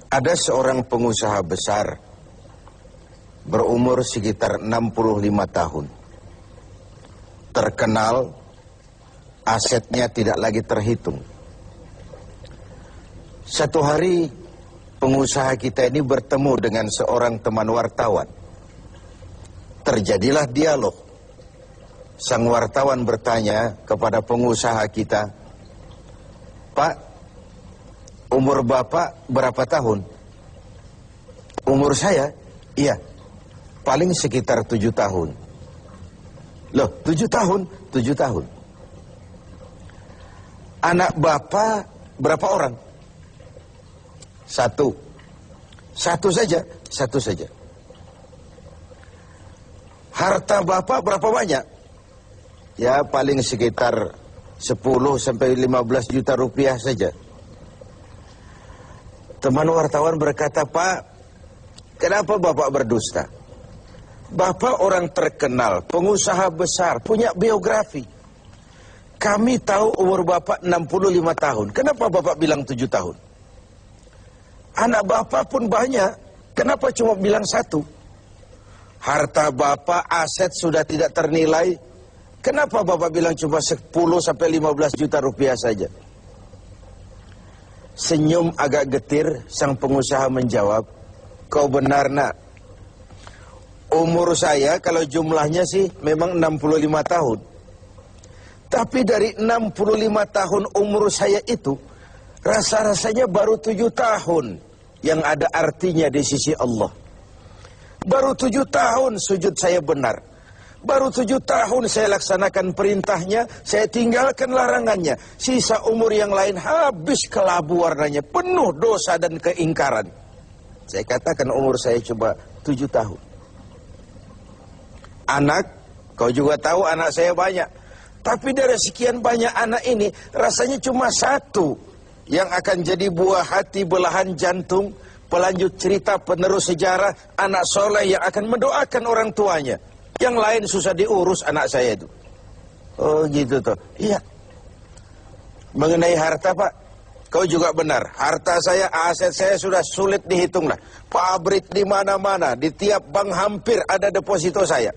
Ada seorang pengusaha besar berumur sekitar 65 tahun. Terkenal, asetnya tidak lagi terhitung. Satu hari pengusaha kita ini bertemu dengan seorang teman wartawan. Terjadilah dialog. Sang wartawan bertanya kepada pengusaha kita, "Pak, umur Bapak berapa tahun?" "Umur saya? Iya, paling sekitar 7 tahun. "Loh, 7 tahun? 7 tahun. "Anak Bapak berapa orang?" "Satu." "Satu saja?" "Satu saja." "Harta Bapak berapa banyak?" "Ya, paling sekitar 10 sampai 15 juta rupiah saja." Teman wartawan berkata, "Pak, kenapa Bapak berdusta? Bapak orang terkenal, pengusaha besar, punya biografi. Kami tahu umur Bapak 65 tahun. Kenapa Bapak bilang 7 tahun? Anak Bapak pun banyak. Kenapa cuma bilang 1? Harta Bapak, aset sudah tidak ternilai. Kenapa Bapak bilang cuma 10 sampai 15 juta rupiah saja?" Senyum agak getir, sang pengusaha menjawab, "Kau benar, Nak. Umur saya kalau jumlahnya sih memang 65 tahun. Tapi dari 65 tahun umur saya itu, rasa-rasanya baru 7 tahun yang ada artinya di sisi Allah. Baru 7 tahun sujud saya benar. Baru 7 tahun saya laksanakan perintahnya, saya tinggalkan larangannya. Sisa umur yang lain habis kelabu warnanya, penuh dosa dan keingkaran. Saya katakan umur saya coba 7 tahun. Anak, kau juga tahu anak saya banyak. Tapi dari sekian banyak anak ini, rasanya cuma 1 yang akan jadi buah hati, belahan jantung, pelanjut cerita, penerus sejarah, anak soleh yang akan mendoakan orang tuanya. Yang lain susah diurus anak saya itu." "Oh gitu toh." "Iya." "Mengenai harta, Pak, kau juga benar. Harta saya, aset saya sudah sulit dihitung lah. Pabrik di mana-mana, di tiap bank hampir ada deposito saya.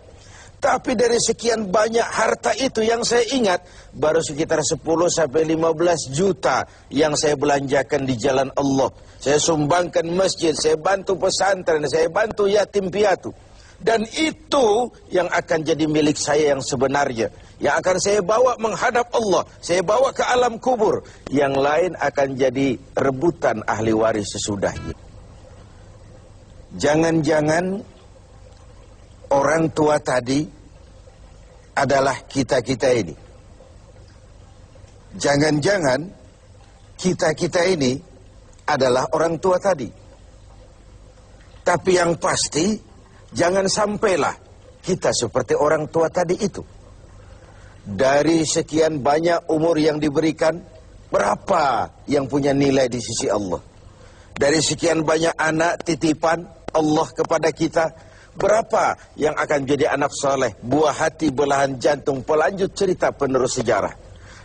Tapi dari sekian banyak harta itu yang saya ingat, baru sekitar 10 sampai 15 juta yang saya belanjakan di jalan Allah. Saya sumbangkan masjid, saya bantu pesantren, saya bantu yatim piatu. Dan itu yang akan jadi milik saya yang sebenarnya. Yang akan saya bawa menghadap Allah. Saya bawa ke alam kubur. Yang lain akan jadi rebutan ahli waris sesudahnya." Jangan-jangan orang tua tadi adalah kita-kita ini. Jangan-jangan kita-kita ini adalah orang tua tadi. Tapi yang pasti, jangan sampailah kita seperti orang tua tadi itu. Dari sekian banyak umur yang diberikan, berapa yang punya nilai di sisi Allah? Dari sekian banyak anak titipan Allah kepada kita, berapa yang akan jadi anak soleh, buah hati, belahan jantung, pelanjut cerita, penerus sejarah?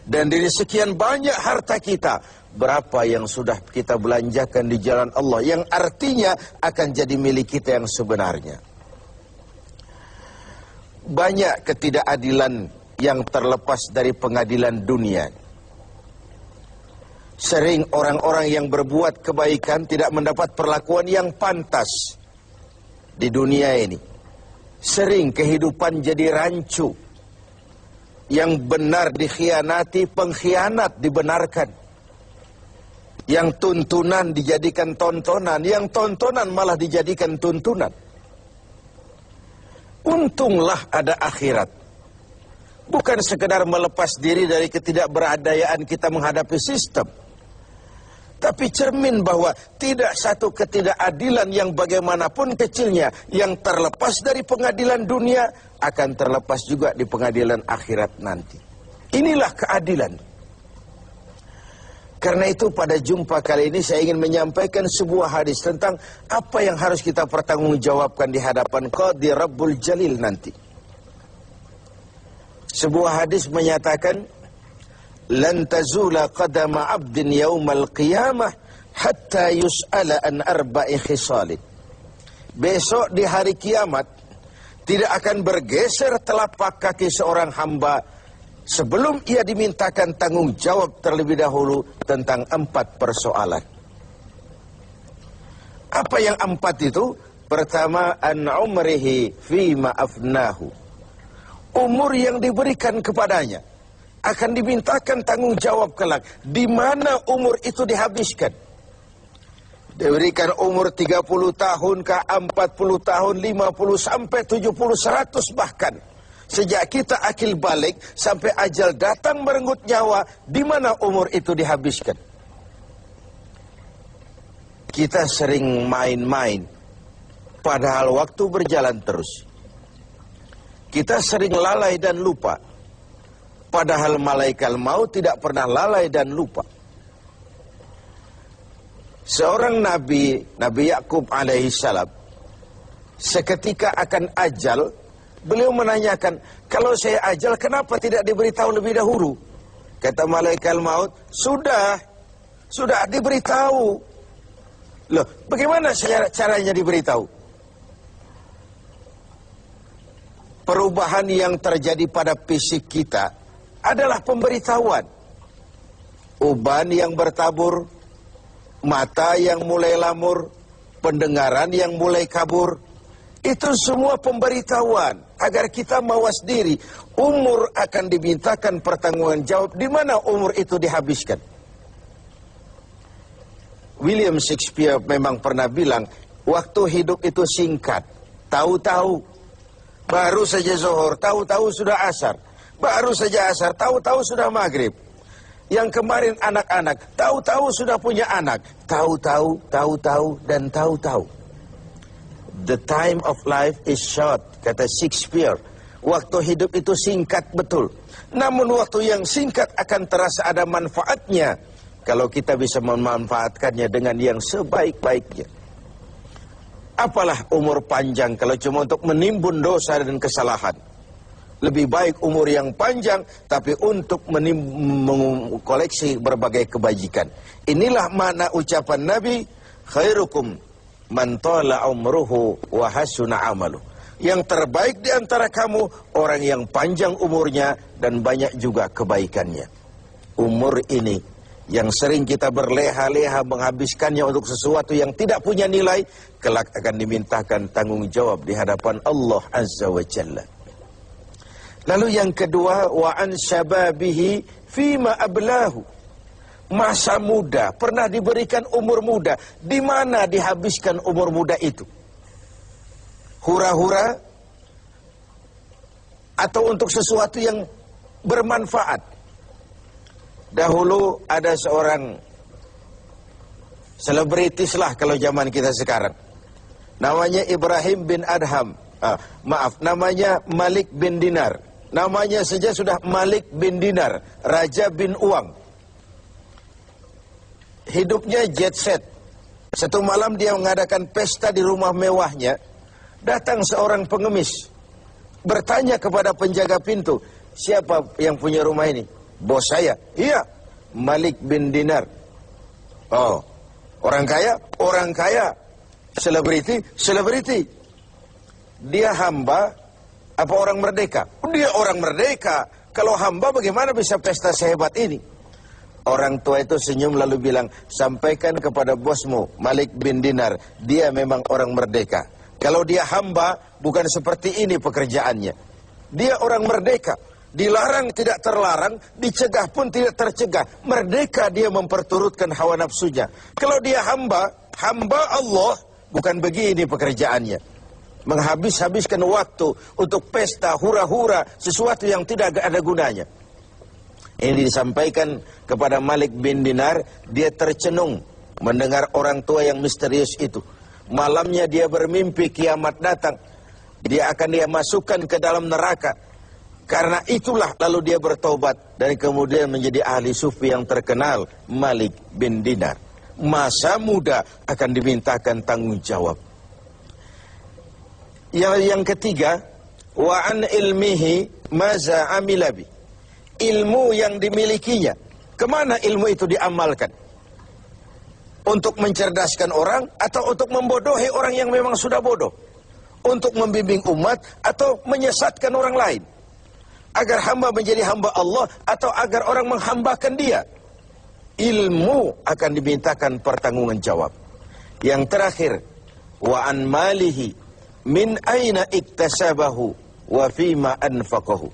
Dan dari sekian banyak harta kita, berapa yang sudah kita belanjakan di jalan Allah, yang artinya akan jadi milik kita yang sebenarnya? Banyak ketidakadilan yang terlepas dari pengadilan dunia. Sering orang-orang yang berbuat kebaikan tidak mendapat perlakuan yang pantas di dunia ini. Sering kehidupan jadi rancu. Yang benar dikhianati, pengkhianat dibenarkan. Yang tuntunan dijadikan tontonan, yang tontonan malah dijadikan tuntunan. Untunglah ada akhirat. Bukan sekedar melepas diri dari ketidakberadayaan kita menghadapi sistem. Tapi cermin bahwa tidak satu ketidakadilan yang bagaimanapun kecilnya yang terlepas dari pengadilan dunia akan terlepas juga di pengadilan akhirat nanti. Inilah keadilan. Karena itu pada jumpa kali ini saya ingin menyampaikan sebuah hadis tentang apa yang harus kita pertanggungjawabkan di hadapan Qadhi Rabbul Jalil nanti. Sebuah hadis menyatakan, "Lan tazula qadama 'abdin yaumal qiyamah hatta yus'ala an arba'i khisalin. Besok di hari kiamat tidak akan bergeser telapak kaki seorang hamba sebelum ia dimintakan tanggung jawab terlebih dahulu tentang 4 persoalan. Apa yang 4 itu? Pertama, an umrihi fima afnahu. Umur yang diberikan kepadanya akan dimintakan tanggung jawab kelak. Di mana umur itu dihabiskan? Diberikan umur 30 tahun ke 40 tahun, 50 sampai 70, 100 bahkan. Sejak kita akil balik sampai ajal datang merenggut nyawa, di mana umur itu dihabiskan? Kita sering main-main, padahal waktu berjalan terus. Kita sering lalai dan lupa, padahal malaikat maut tidak pernah lalai dan lupa. Seorang Nabi Yakub alaihissalam, seketika akan ajal, beliau menanyakan, kalau saya ajal kenapa tidak diberitahu lebih dahulu? Kata malaikat maut, sudah diberitahu. Loh, bagaimana caranya diberitahu? Perubahan yang terjadi pada fisik kita adalah pemberitahuan. Uban yang bertabur, mata yang mulai lamur, pendengaran yang mulai kabur, itu semua pemberitahuan agar kita mawas diri. Umur akan dimintakan pertanggungan jawab, di mana umur itu dihabiskan. William Shakespeare memang pernah bilang, waktu hidup itu singkat. Tahu-tahu baru saja zuhur, tahu-tahu sudah asar. Baru saja asar, tahu-tahu sudah maghrib. Yang kemarin anak-anak, tahu-tahu sudah punya anak. Tahu-tahu, dan tahu-tahu. The time of life is short, kata Shakespeare. Waktu hidup itu singkat betul. Namun waktu yang singkat akan terasa ada manfaatnya kalau kita bisa memanfaatkannya dengan yang sebaik-baiknya. Apalah umur panjang kalau cuma untuk menimbun dosa dan kesalahan. Lebih baik umur yang panjang tapi untuk mengkoleksi berbagai kebajikan. Inilah makna ucapan Nabi, khairukum man tala umruhu wa hasuna amalu. Yang terbaik di antara kamu orang yang panjang umurnya dan banyak juga kebaikannya. Umur ini yang sering kita berleha-leha menghabiskannya untuk sesuatu yang tidak punya nilai, kelak akan dimintakan tanggung jawab di hadapan Allah Azza wa Jalla. Lalu yang kedua, wa an syababihi fima ablahu. Masa muda, pernah diberikan umur muda, di mana dihabiskan umur muda itu? Hura-hura atau untuk sesuatu yang bermanfaat? Dahulu ada seorang selebritis lah kalau zaman kita sekarang. Namanya Ibrahim bin Adham. Namanya Malik bin Dinar. Namanya saja sudah Malik bin Dinar, Raja bin Uang. Hidupnya jet set. Satu malam dia mengadakan pesta di rumah mewahnya. Datang seorang pengemis, bertanya kepada penjaga pintu, siapa yang punya rumah ini? Bos saya. Iya, Malik bin Dinar. Oh, orang kaya? Orang kaya. Selebriti? Selebriti. Dia hamba apa orang merdeka? Dia orang merdeka. Kalau hamba bagaimana bisa pesta sehebat ini? Orang tua itu senyum lalu bilang, sampaikan kepada bosmu Malik bin Dinar, dia memang orang merdeka. Kalau dia hamba bukan seperti ini pekerjaannya. Dia orang merdeka. Dilarang tidak terlarang, dicegah pun tidak tercegah. Merdeka dia memperturutkan hawa nafsunya. Kalau dia hamba Allah, bukan begini pekerjaannya. Menghabiskan waktu untuk pesta, hura-hura, sesuatu yang tidak ada gunanya. Ini disampaikan kepada Malik bin Dinar, dia tercenung mendengar orang tua yang misterius itu. Malamnya dia bermimpi kiamat datang. Dia akan dia masukkan ke dalam neraka. Karena itulah lalu dia bertobat dan kemudian menjadi ahli sufi yang terkenal, Malik bin Dinar. Masa muda akan dimintakan tanggung jawab. Yang ketiga, wa an ilmihi maza amilabi. Ilmu yang dimilikinya, kemana ilmu itu diamalkan? Untuk mencerdaskan orang atau untuk membodohi orang yang memang sudah bodoh? Untuk membimbing umat atau menyesatkan orang lain? Agar hamba menjadi hamba Allah atau agar orang menghambakan dia? Ilmu akan dimintakan pertanggungan jawab. Yang terakhir, wa an malihi min aina iktasabahu wa fima anfaqahu.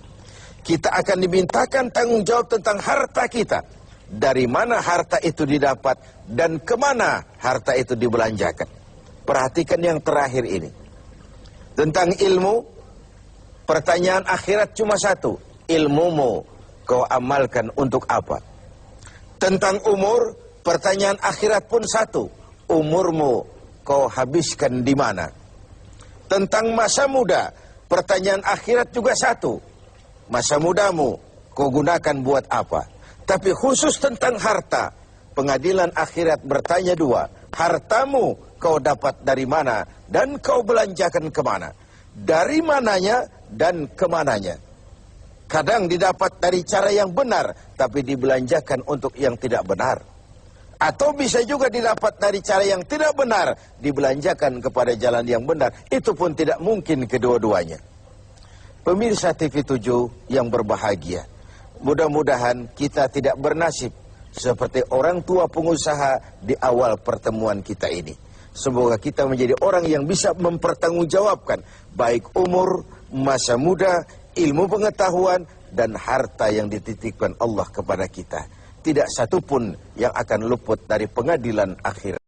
Kita akan dimintakan tanggung jawab tentang harta kita. Dari mana harta itu didapat dan kemana harta itu dibelanjakan. Perhatikan yang terakhir ini. Tentang ilmu, pertanyaan akhirat cuma satu. Ilmumu kau amalkan untuk apa? Tentang umur, pertanyaan akhirat pun satu. Umurmu kau habiskan di mana? Tentang masa muda, pertanyaan akhirat juga satu. Masa mudamu kau gunakan buat apa? Tapi khusus tentang harta, pengadilan akhirat bertanya dua. Hartamu kau dapat dari mana dan kau belanjakan kemana? Dari mananya dan kemananya? Kadang didapat dari cara yang benar, tapi dibelanjakan untuk yang tidak benar. Atau bisa juga didapat dari cara yang tidak benar, dibelanjakan kepada jalan yang benar. Itu pun tidak mungkin kedua-duanya. Pemirsa TV 7 yang berbahagia, mudah-mudahan kita tidak bernasib seperti orang tua pengusaha di awal pertemuan kita ini. Semoga kita menjadi orang yang bisa mempertanggungjawabkan baik umur, masa muda, ilmu pengetahuan, dan harta yang dititipkan Allah kepada kita. Tidak satupun yang akan luput dari pengadilan akhirat.